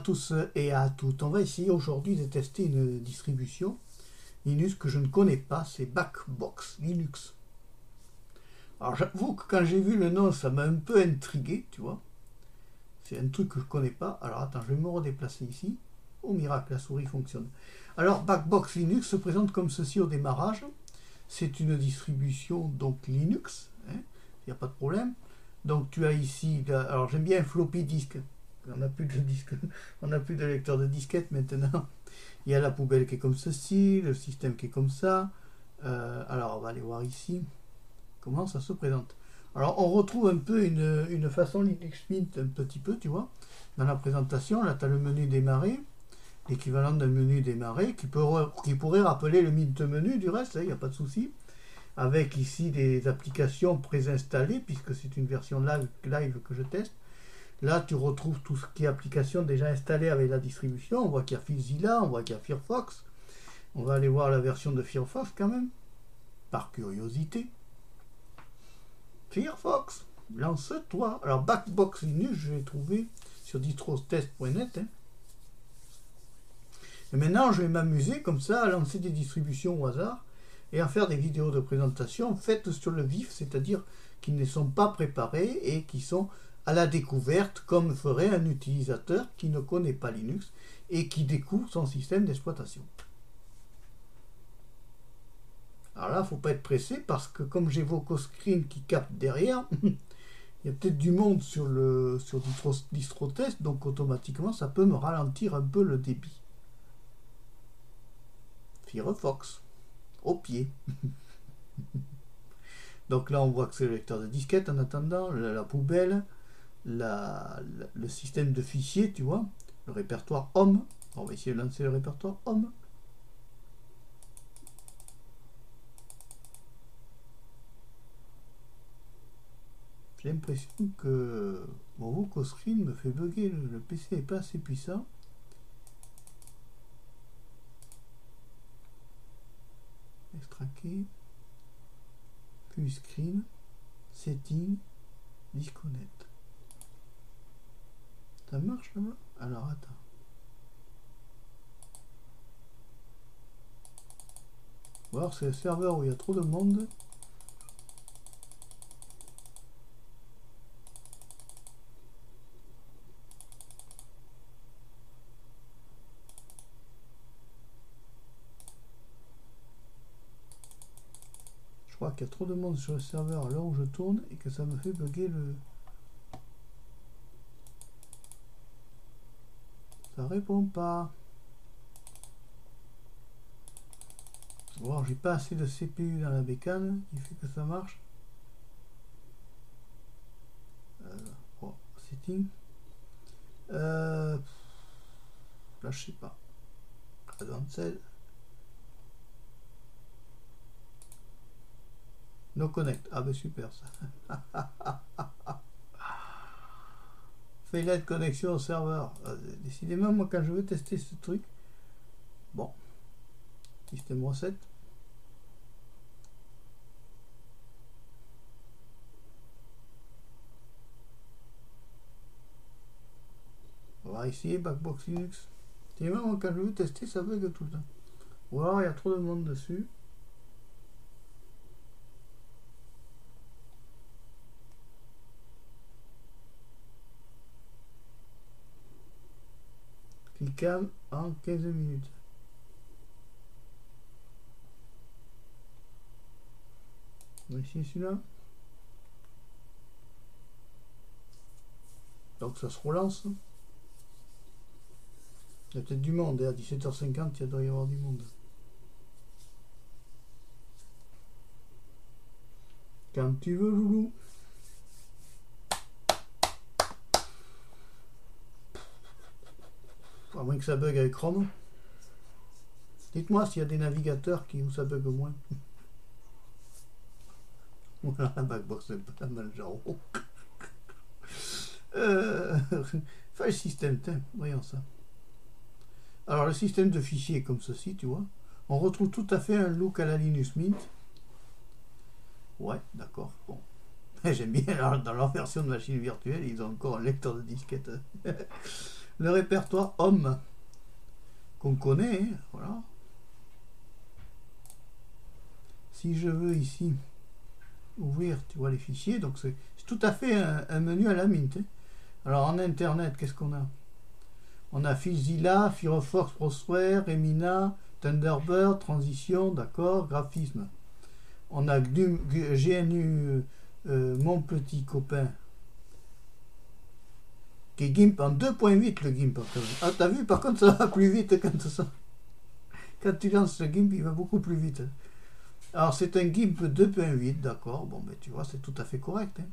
tous et à toutes. On va essayer aujourd'hui de tester une distribution Linux que je ne connais pas, c'est Backbox Linux. Alors j'avoue que quand j'ai vu le nom, ça m'a un peu intrigué, tu vois. C'est un truc que je ne connais pas. Alors attends, je vais me redéplacer ici. Oh miracle, la souris fonctionne. Alors Backbox Linux se présente comme ceci au démarrage. C'est une distribution donc Linux, il n'y a pas de problème. Donc tu as ici, alors j'aime bien un floppy disk. On n'a plus de disque, on n'a plus de lecteur de disquette maintenant. Il y a la poubelle qui est comme ceci, le système qui est comme ça. Alors on va aller voir ici comment ça se présente. Alors on retrouve un peu une façon Linux Mint un petit peu, tu vois, dans la présentation. Là tu as le menu démarrer, l'équivalent d'un menu démarrer qui pourrait rappeler le Mint menu du reste, il n'y a pas de souci. Avec ici des applications préinstallées puisque c'est une version live que je teste. Là, tu retrouves tout ce qui est application déjà installée avec la distribution. On voit qu'il y a FileZilla, on voit qu'il y a Firefox. On va aller voir la version de Firefox quand même, par curiosité. Firefox, lance-toi. Alors, Backbox Linux, je l'ai trouvé sur distrotest.net. Et maintenant, je vais m'amuser comme ça à lancer des distributions au hasard et à faire des vidéos de présentation faites sur le vif, c'est-à-dire qui ne sont pas préparées et qui sont à la découverte, comme ferait un utilisateur qui ne connaît pas Linux et qui découvre son système d'exploitation. Alors là, il ne faut pas être pressé parce que comme j'ai VocoScreen qui capte derrière, il y a peut-être du monde sur DistroTest, donc automatiquement ça peut me ralentir un peu le débit. Firefox, au pied. Donc là, on voit que c'est le lecteur de disquette en attendant, la poubelle. Le système de fichiers, tu vois, le répertoire Home. On va essayer de lancer le répertoire Home. J'ai l'impression que mon VocoScreen me fait bugger, le PC n'est pas assez puissant. Extraquer, full screen, setting, disconnect. Ça marche là-bas? Alors attends. Ou alors c'est le serveur où il y a trop de monde. Je crois qu'il y a trop de monde sur le serveur à l'heure où je tourne et que ça me fait bugger le... Ça répond pas. Bon, j'ai pas assez de CPU dans la bécane qui fait que ça marche. Oh, setting. Là, je sais pas. Advanced. No connect. Ah ben super ça. Failed connexion au serveur. Décidément, moi quand je veux tester ce truc. Bon. Système recette. On va essayer Backbox Linux. Décidément, moi quand je veux tester, ça bug tout le temps. Ou alors il y a trop de monde dessus. Cliquable en 15 minutes. On va essayer celui-là. Donc ça se relance. Il y a peut-être du monde. Et à 17h50, il doit y avoir du monde. Quand tu veux, loulou. À moins que ça bug avec Chrome. Dites-moi s'il y a des navigateurs où ça bug moins. Voilà, la Backbox c'est pas mal genre. File system, voyons ça. Alors le système de fichiers est comme ceci, tu vois. On retrouve tout à fait un look à la Linux Mint. Ouais, d'accord. Bon. J'aime bien, dans leur version de machine virtuelle, ils ont encore un lecteur de disquette. le répertoire homme qu'on connaît, hein, voilà. Si je veux ici ouvrir, tu vois les fichiers, donc c'est tout à fait un menu à la Mint. Hein. Alors en internet, qu'est-ce qu'on a? On a FileZilla, Firefox Browser, Remina, Thunderbird, Transition, d'accord, graphisme. On a GNU, mon petit copain, qui est GIMP en 2.8, le GIMP. Ah, t'as vu, par contre, ça va plus vite quand tu lances le GIMP, il va beaucoup plus vite. Alors, c'est un GIMP 2.8, d'accord. Bon, ben, tu vois, c'est tout à fait correct. Hein.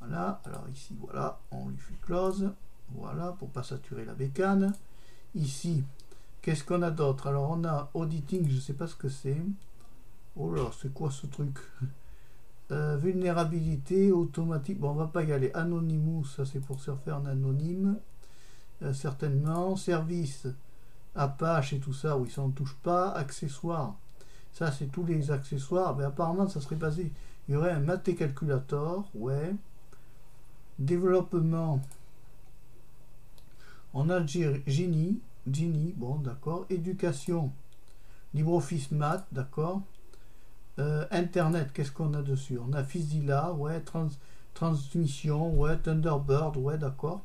Voilà, alors ici, voilà, on lui fait close. Voilà, pour pas saturer la bécane. Ici, qu'est-ce qu'on a d'autre? Alors, on a auditing, je sais pas ce que c'est. Oh là, c'est quoi ce truc? Vulnérabilité automatique. Bon, on va pas y aller. Anonymous, ça c'est pour se faire en anonyme. Certainement. Service, Apache et tout ça, oui, ça on ne touche pas. Accessoires, ça c'est tous les accessoires. Mais apparemment, ça serait basé. Il y aurait un Mate Calculator, ouais. Développement, on a Genie, bon, d'accord. Éducation, LibreOffice Math, d'accord. Internet, qu'est-ce qu'on a dessus? On a FileZilla, ouais, transmission, ouais, Thunderbird, ouais, d'accord.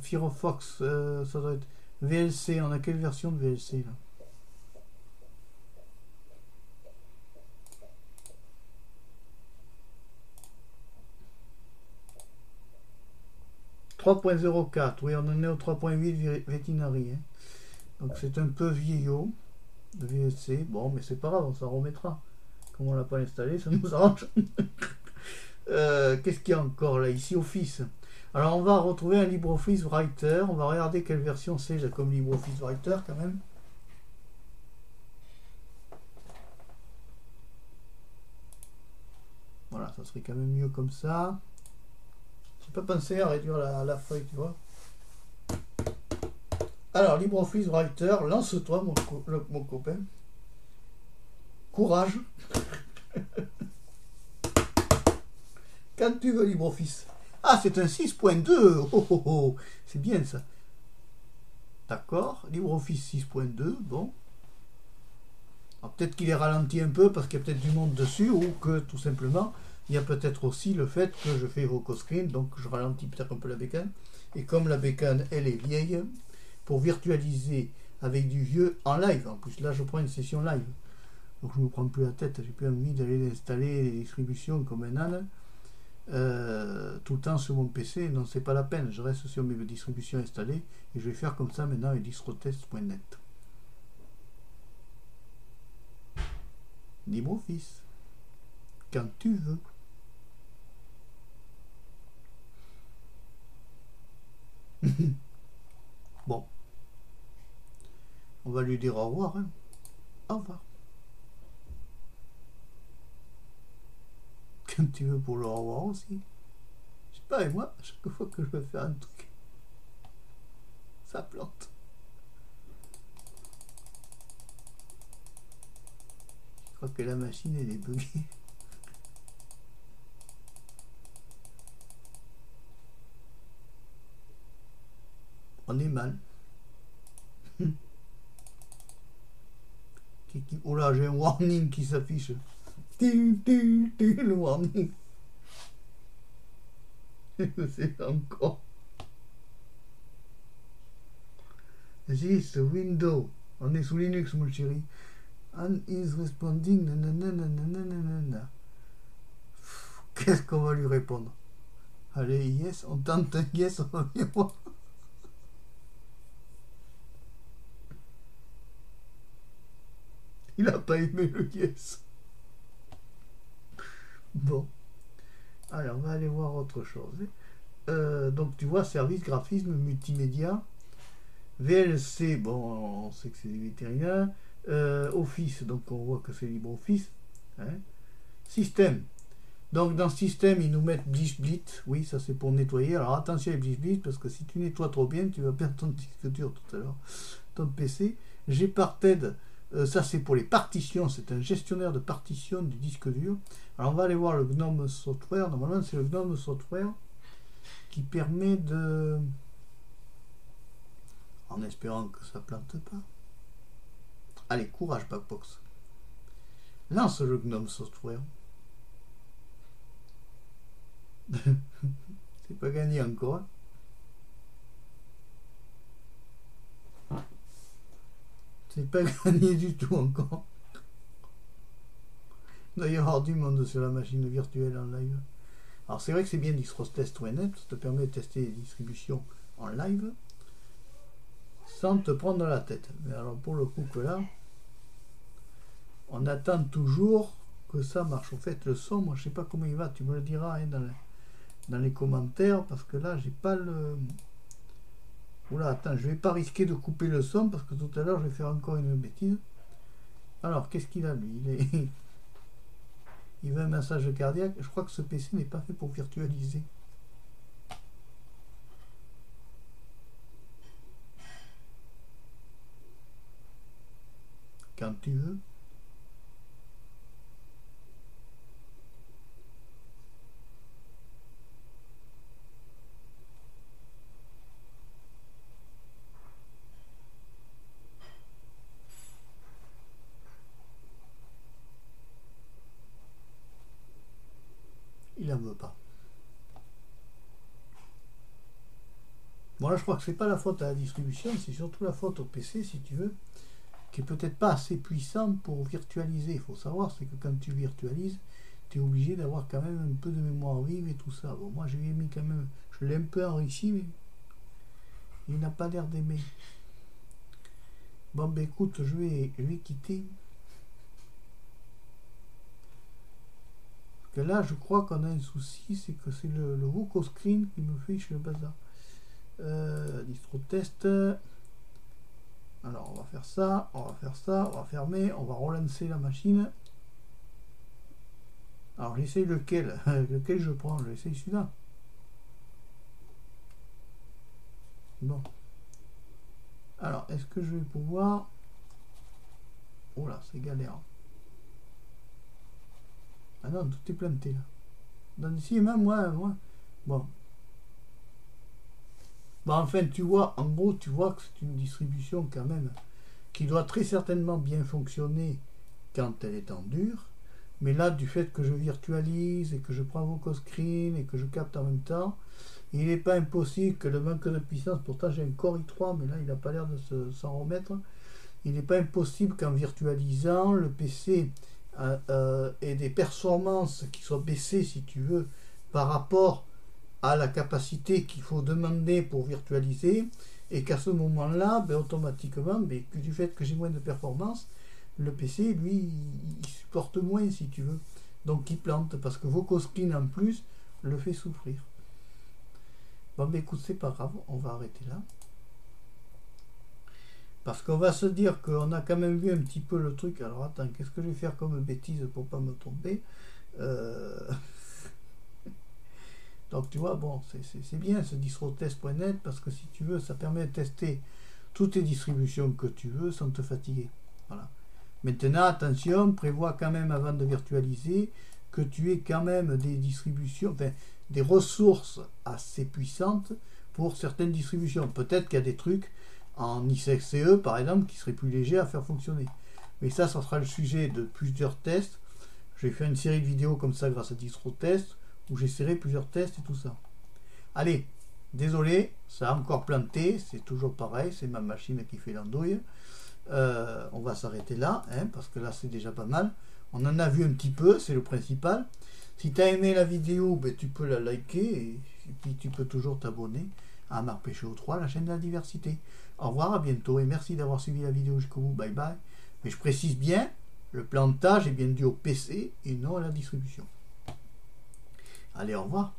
Firefox, ça doit être VLC, on a quelle version de VLC là? « 3.04, oui, on en est au 3.8 Veterinary. Hein. Donc c'est un peu vieillot de VLC. Bon, mais c'est pas grave, on s'en remettra. Comme on l'a pas installé, ça nous arrange. Qu'est-ce qu'il y a encore là? Ici, Office. Alors, on va retrouver un LibreOffice Writer. On va regarder quelle version c'est comme LibreOffice Writer quand même. Voilà, ça serait quand même mieux comme ça. J'ai pas pensé à réduire la feuille, tu vois. Alors, LibreOffice Writer, lance-toi, mon copain. Courage. Quand tu veux, LibreOffice. Ah, c'est un 6.2. Oh, oh, oh. C'est bien ça. D'accord. LibreOffice 6.2. Bon. Peut-être qu'il est ralenti un peu parce qu'il y a peut-être du monde dessus ou que tout simplement, il y a peut-être aussi le fait que je fais Vocoscreen, donc je ralentis peut-être un peu la bécane. Et comme la bécane, elle est vieille, pour virtualiser avec du vieux en live, en plus là je prends une session live. Donc je ne me prends plus la tête, j'ai plus envie d'aller installer les distributions comme un âne. Tout le temps sur mon PC, non c'est pas la peine, je reste sur mes distributions installées et je vais faire comme ça maintenant avec distrotest.net. LibreOffice, quand tu veux. Bon, on va lui dire au revoir. Hein. Au revoir. Quand tu veux pour le au revoir aussi. Je sais pas, et moi, à chaque fois que je veux faire un truc, ça plante. Je crois que la machine, elle est buggée. On est mal. Oh là, j'ai un warning qui s'affiche. Le warning. C'est encore. This window. On est sous Linux, mon chéri. And is responding. Qu'est-ce qu'on va lui répondre? Allez, yes, on tente un yes, on va bien voir. Il n'a pas aimé le yes. Bon. Allez, on va aller voir autre chose. Donc, tu vois, service, graphisme, multimédia. VLC, bon, on sait que c'est des vétérinaires. Office, donc on voit que c'est LibreOffice. Hein. Système. Donc, dans système, ils nous mettent BlitZ. Oui, ça c'est pour nettoyer. Alors, attention à BlitZ, parce que si tu nettoies trop bien, tu vas perdre ton disque dur tout à l'heure. Ton PC. Gparted. Ça c'est pour les partitions, c'est un gestionnaire de partitions du disque dur. Alors on va aller voir le GNOME Software, normalement c'est le GNOME Software. qui permet de, en espérant que ça plante pas. Allez, courage Backbox. Lance le GNOME Software. C'est pas gagné encore. C'est pas gagné du tout encore. Il doit y avoir du monde sur la machine virtuelle en live. Alors c'est vrai que c'est bien distrotest.net, ça te permet de tester les distributions en live sans te prendre la tête. Mais alors pour le coup que là, on attend toujours que ça marche. En fait le son, moi je sais pas comment il va, tu me le diras hein, dans les commentaires, parce que là j'ai pas le... Oula, attends, je vais pas risquer de couper le son parce que tout à l'heure je vais faire encore une bêtise. Alors qu'est-ce qu'il a lui? Il veut un massage cardiaque. Je crois que ce PC n'est pas fait pour virtualiser. Quand tu veux. Il n'en veut pas. Bon là je crois que c'est pas la faute à la distribution, c'est surtout la faute au PC si tu veux, qui est peut-être pas assez puissant pour virtualiser. Il faut savoir, c'est que quand tu virtualises, tu es obligé d'avoir quand même un peu de mémoire vive et tout ça. Bon moi je lui ai mis quand même, je l'ai un peu enrichi, mais il n'a pas l'air d'aimer. Bon ben écoute, je vais quitter. Que là je crois qu'on a un souci, c'est que c'est le Voco Screen qui me fiche le bazar. Distrotest. Alors on va faire ça, on va fermer, on va relancer la machine. Alors j'essaye lequel lequel je prends, j'essaye celui-là. Bon. Alors est-ce que je vais pouvoir... Oh là c'est galère. Ah non, tout est planté là. Donc ici même moi. Bon. Bon, enfin, tu vois, en gros, tu vois que c'est une distribution quand même qui doit très certainement bien fonctionner quand elle est en dur. Mais là, du fait que je virtualise et que je prends Voco Screen et que je capte en même temps, il n'est pas impossible que le manque de puissance, pourtant j'ai un Core i3, mais là, il n'a pas l'air de s'en remettre. Il n'est pas impossible qu'en virtualisant, le PC ait des performances qui soient baissées, si tu veux, par rapport à la capacité qu'il faut demander pour virtualiser, et qu'à ce moment-là, ben, automatiquement, ben, du fait que j'ai moins de performance, le PC, lui, il supporte moins, si tu veux. Donc il plante, parce que Voco Screen en plus le fait souffrir. Bon, ben écoute, c'est pas grave, on va arrêter là. Parce qu'on va se dire qu'on a quand même vu un petit peu le truc. Alors attends, qu'est-ce que je vais faire comme bêtise pour pas me tromper? Donc tu vois, bon, c'est bien ce distrotest.net parce que si tu veux, ça permet de tester toutes les distributions que tu veux sans te fatiguer. Voilà. Maintenant, attention, prévois quand même avant de virtualiser que tu aies quand même des distributions, enfin, des ressources assez puissantes pour certaines distributions. Peut-être qu'il y a des trucs en XFCE, par exemple, qui seraient plus légers à faire fonctionner. Mais ça sera le sujet de plusieurs tests. Je vais faire une série de vidéos comme ça grâce à Distrotest, où j'essaierai plusieurs tests et tout ça. Allez, désolé, ça a encore planté, c'est toujours pareil, c'est ma machine qui fait l'andouille. On va s'arrêter là, hein, parce que là c'est déjà pas mal. On en a vu un petit peu, c'est le principal. Si tu as aimé la vidéo, ben, tu peux la liker, et puis tu peux toujours t'abonner à Marc Péchaud 3, la chaîne de la diversité. Au revoir, à bientôt, et merci d'avoir suivi la vidéo jusqu'au bout, bye bye. Mais je précise bien, le plantage est bien dû au PC et non à la distribution. Allez, au revoir.